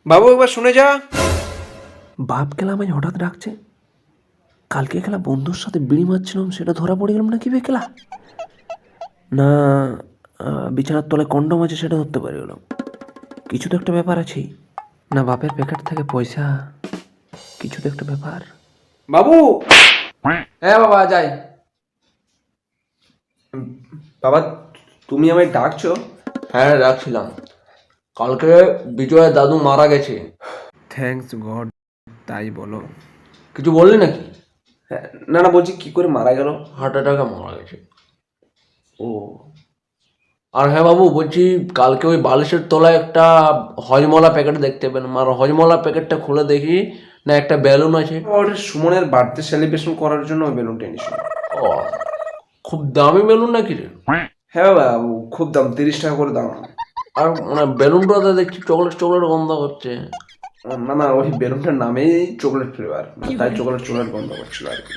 বাবু একবার শুনে যা। বাপ গেলা আমায় হঠাৎ ডাকছে। কালকে খেলা বন্ধুর সাথে বিড়ি মারছিলাম, সেটা ধরা পড়ে গেলাম নাকি বেকেলা? না, বিছানার তলায় কন্ডম আছে সেটা ধরতে পারি গেলাম। কিছু তো একটা ব্যাপার আছেই। না বাপের প্যাকেট থেকে পয়সা, কিছু তো একটা ব্যাপার। বাবু। হ্যাঁ বাবা যাই। বাবা, তুমি আমায় ডাকছো? হ্যাঁ রাখছিলাম। কালকে বিজয়ের দাদু মারা গেছে। Thanks god. তাই বলো। কিছু বললি নাকি? হ্যাঁ, না না, বলছি কি করে মারা গেল? হার্ট অ্যাটাকে মারা গেছে। ও। আর হ্যাঁ বাবু বলছি, কালকে ওই বালিশের তলায় একটা হজমলা প্যাকেট দেখতে পেলাম। আর হজমলা প্যাকেটটা খুলে দেখি না একটা বেলুন আছে। ওর সুমনের বার্থডে সেলিব্রেশন করার জন্য ওই বেলুনটা এনেছিল। ও, খুব দামি বেলুন নাকি রে? হ্যাঁ বাবু, খুব দাম, 30 টাকা করে দাম। আর মানে বেলুনটাতে দেখছি চকলেট চকলেট গন্ধ করছে। না না, ওই বেলুনটার নামেই চকলেট ফ্লেভার, তাই চকলেট চকলেট গন্ধ করছিল আর কি।